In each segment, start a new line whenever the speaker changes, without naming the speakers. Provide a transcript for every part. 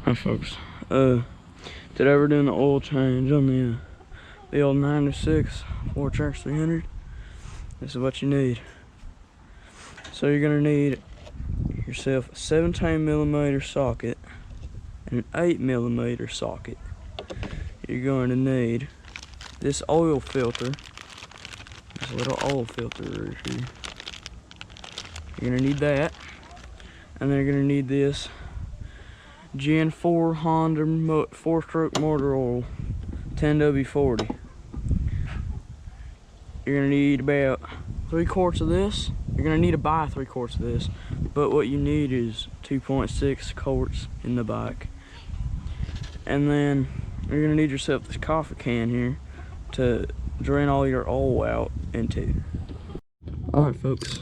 Hi folks, today we're doing the oil change on the old 96 Ford Trax 300. This is what you need. So you're gonna need yourself a 17mm socket and an 8mm socket. You're going to need this oil filter, this little oil filter right here. You're gonna need that, and then you're gonna need this Gen 4 Honda 4-stroke motor oil 10W40. You're gonna need about 3 quarts of this. You're gonna need to buy 3 quarts of this, but what you need is 2.6 quarts in the back. And then you're gonna need yourself this coffee can here to drain all your oil out into. All right, folks.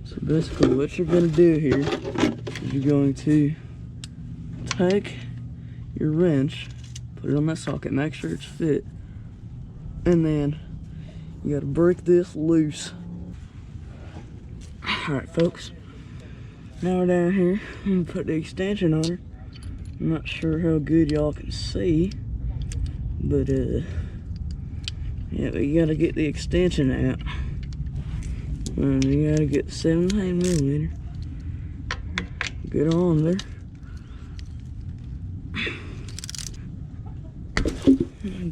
So basically, what you're gonna do here is you're going to take your wrench, put it on that socket, make sure it's fit, and then you gotta break this loose. Alright folks, now we're down here. I'm gonna put the extension on her. I'm not sure how good y'all can see, but yeah, you gotta get the extension out. And you gotta get 17mm. Get on there.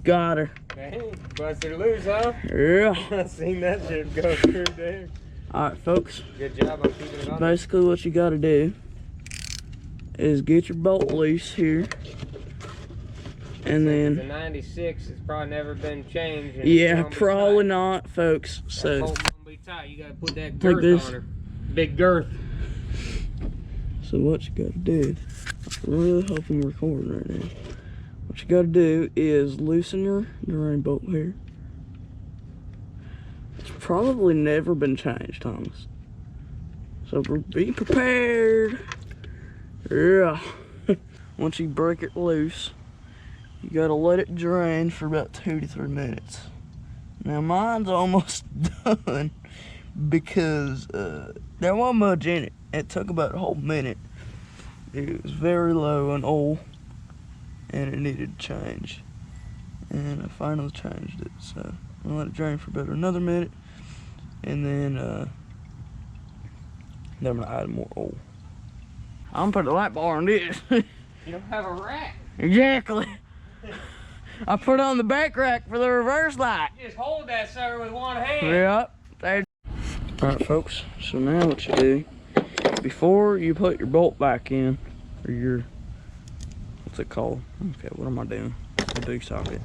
Got her.
Dang, busted loose, huh?
Yeah.
I seen that shit go through there.
Alright folks.
Good job on keeping it on.
Basically what you gotta do is get your bolt loose here. And then
the 96 has probably never been changed.
Yeah, probably not, folks. So
bolt gonna be tight. You gotta put that girth on her. Big girth.
So what you gotta do, I really hope I'm recording right now. What you gotta do is loosen your drain bolt here. It's probably never been changed, Thomas. So be prepared. Yeah. Once you break it loose, you gotta let it drain for about 2 to 3 minutes. Now mine's almost done because there wasn't much in it. It took about a whole minute. It was very low on oil and it needed to change. And I finally changed it. So I'm gonna let it drain for about another minute, and then I'm gonna add more oil. I'm gonna put the light bar on this.
You don't have a rack.
Exactly. I put it on the back rack for the reverse light.
Just hold that sucker with one hand.
Yep. There. Alright folks, so now what you do, before you put your bolt back in, or your, what's it called? Okay, what am I doing? The big socket.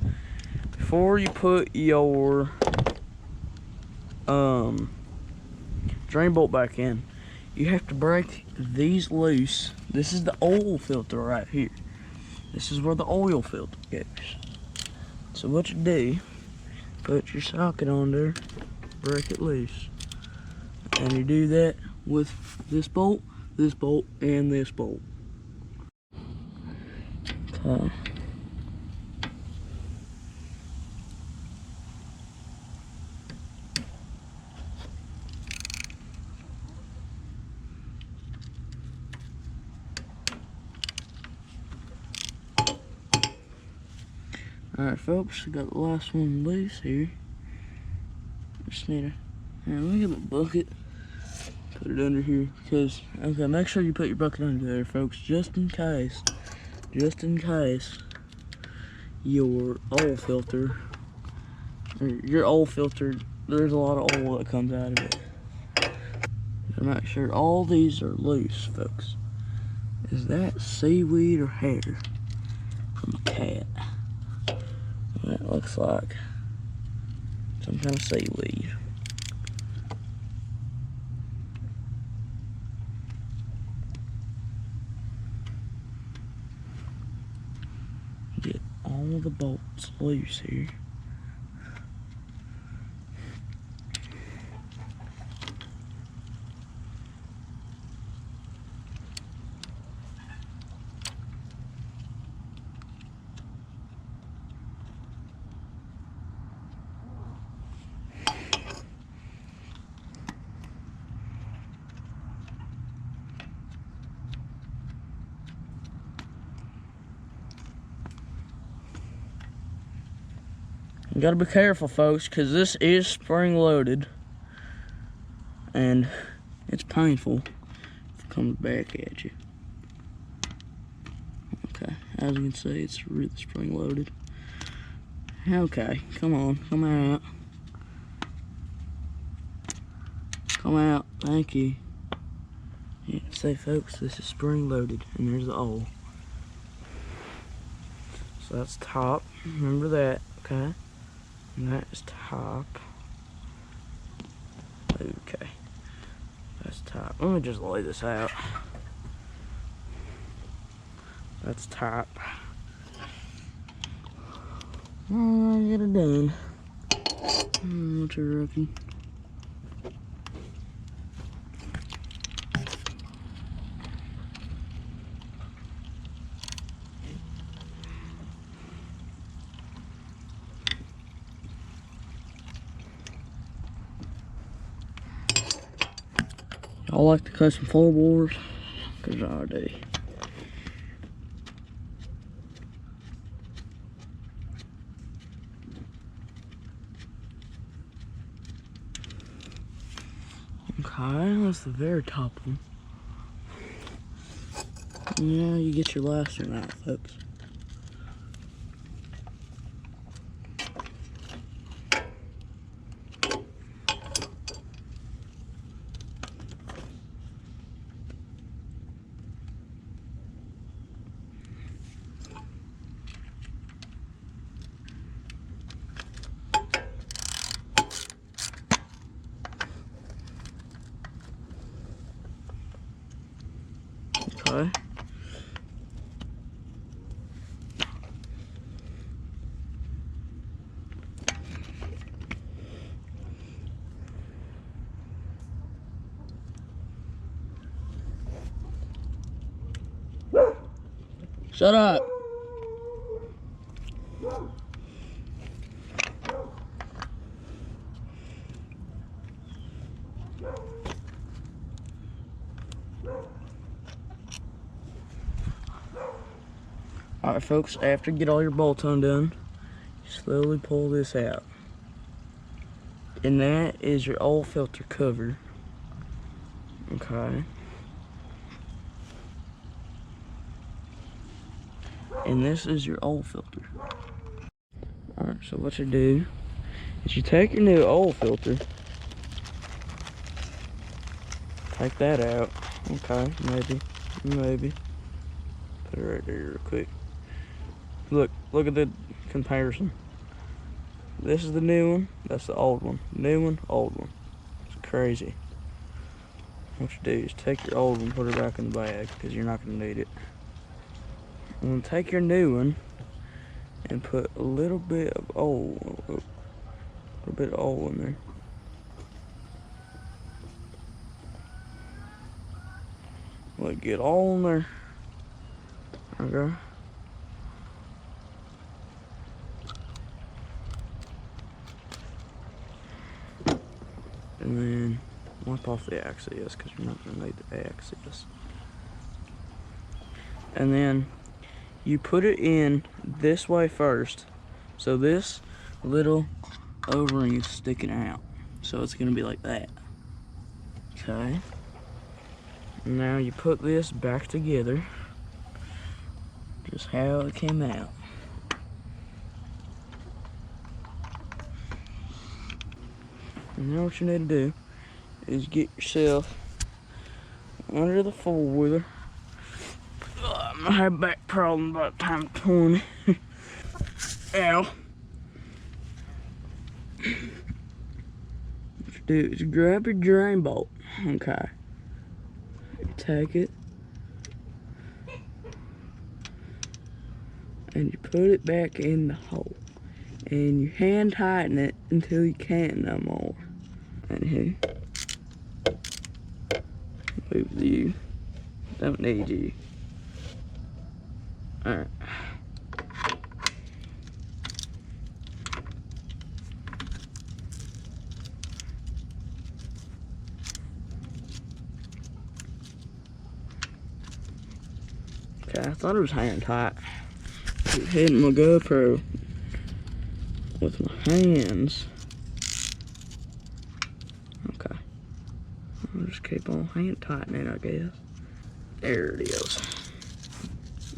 Before you put your drain bolt back in, you have to break these loose. This is the oil filter right here. This is where the oil filter goes. So what you do, put your socket on there, break it loose. And you do that with this bolt, and this bolt. Okay. Alright folks, I got the last one loose here. Just need to, let me get my bucket, put it under here, because, okay, make sure you put your bucket under there folks, just in case your oil filter, there's a lot of oil that comes out of it. So make sure all these are loose, folks. Is that seaweed or hair from a cat? That looks like some kind of seaweed. Get all the bolts loose here. You gotta be careful, folks, because this is spring loaded. And it's painful if it comes back at you. Okay, as you can see, it's really spring loaded. Okay, come on, come out. Come out, thank you. Yeah, say folks, this is spring loaded, and there's the oil. So that's top, remember that, okay? And that is top. Okay, that's top. Let me just lay this out. That's top. I'll get it done. What you reckon? Y'all like to custom floorboards? Cause I do. Okay, that's the very top one. Yeah, you get your last one out, folks. Okay. Shut up. Alright folks, after you get all your bolts undone, you slowly pull this out. And that is your oil filter cover. Okay. And this is your oil filter. Alright, so what you do is you take your new oil filter, take that out. Okay, maybe. Put it right there real quick. Look at the comparison. This is the new one, that's the old one. New one, old one. It's crazy. What you do is take your old one, put it back in the bag, because you're not going to need it. And then take your new one and put a little bit of oil, in there. Like, get all in there. Okay. And then wipe off the access, because you're not going to need the access. And then you put it in this way first. So this little O-ring is sticking out. So it's going to be like that. Okay. Now you put this back together. Just how it came out. And now what you need to do is get yourself under the four-wheeler. I'm gonna have a back problem by the time I'm 20. Ow. What you do is grab your drain bolt. Okay. You take it. And you put it back in the hole. And you hand tighten it until you can't no more. And here. Move you. Don't need you. Alright. Okay, I thought it was hanging tight. Keep hitting my GoPro. with my hands. Okay. I'll just keep on hand tightening, I guess. There it is.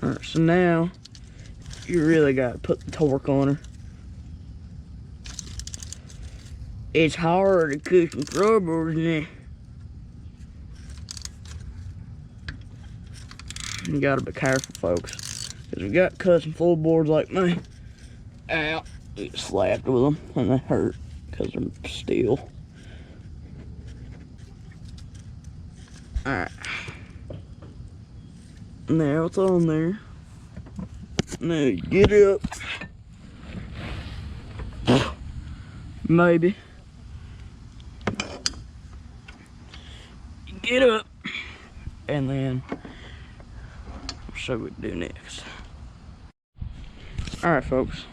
Alright, so now you really got to put the torque on her. It's hard to cut some floorboards in there. You gotta be careful, folks, because we got custom floorboards like me. Ow, we get slapped with them and they hurt because they're steel. Alright. Now it's on there. Now you get up. Maybe. You get up. And then I'll show you what to do next. Alright, folks.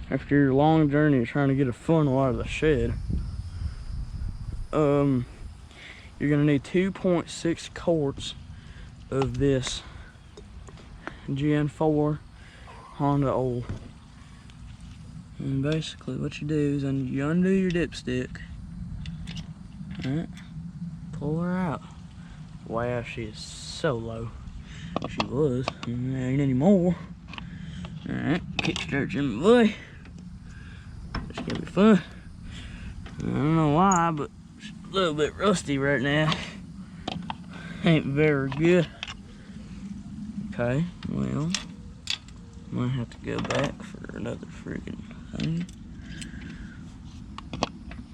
After your long journey of trying to get a funnel out of the shed, you're gonna need 2.6 quarts of this Gen 4 Honda oil. And basically what you do is you undo your dipstick. Alright, pull her out. Wow, she is so low. She was, and there ain't anymore. Alright, kickstart in my way. It's gonna be fun. I don't know why, but it's a little bit rusty right now. Ain't very good. Okay, well, might have to go back for another friggin' thing.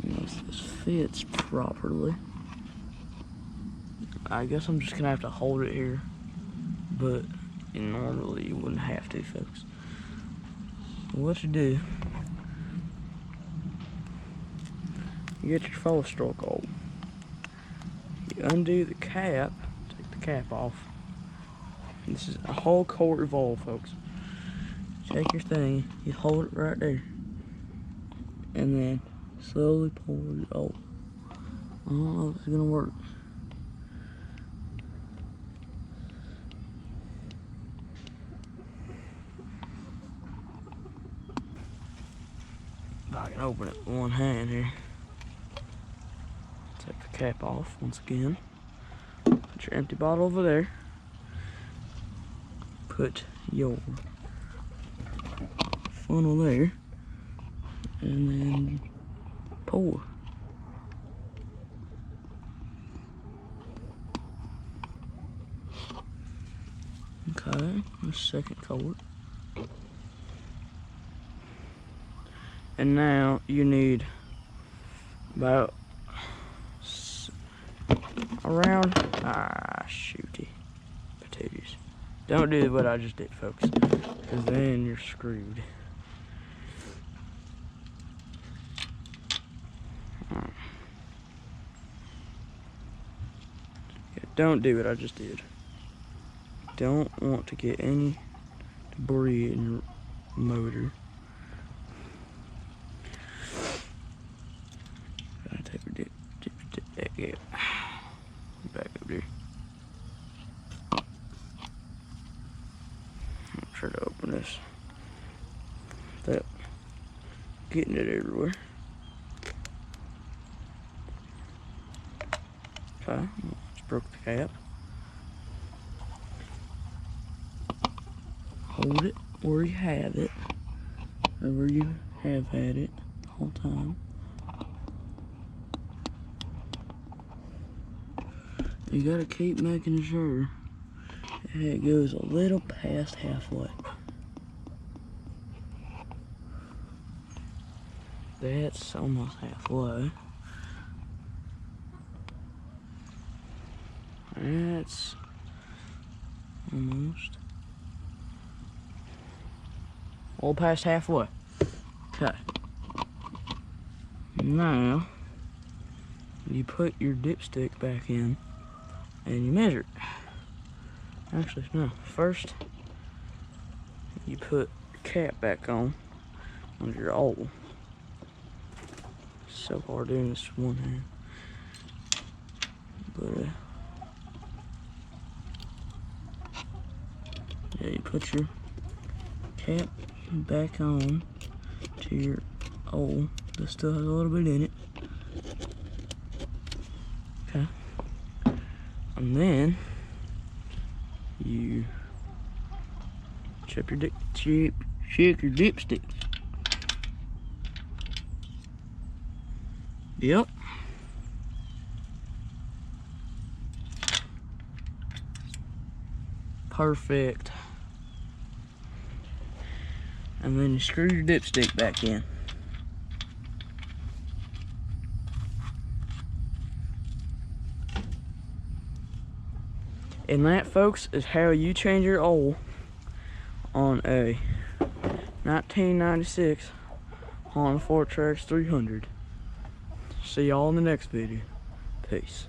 Unless this fits properly. I guess I'm just gonna have to hold it here, but normally you wouldn't have to, folks. What you do, you get your 4-stroke oil. You undo the cap, take the cap off. This is a whole quart of oil, folks. Take your thing, you hold it right there, and then slowly pour your oil. I don't know if it's gonna work. If I can open it with one hand here. Take the cap off once again. Put your empty bottle over there. Put your funnel there. And then pour. Okay, the second quart. And now you need about around, shooty potatoes. Don't do what I just did, folks, because then you're screwed. Yeah, don't do what I just did. Don't want to get any debris in your motor. Yeah. Back up there. I'll try to open this without getting it everywhere. Okay, just broke the cap. Hold it where you have it, or where you have had it the whole time. You gotta keep making sure it goes a little past halfway. That's almost halfway. That's almost all past halfway. Okay. Now you put your dipstick back in and you measure it. Actually, no. First, you put your cap back on under your oil. So hard doing this with one hand. But yeah, you put your cap back on to your oil that still has a little bit in it. Okay. And then you check your dipstick. Yep. Perfect. And then you screw your dipstick back in. And that, folks, is how you change your oil on a 1996 Honda Ford Trax 300. See y'all in the next video. Peace.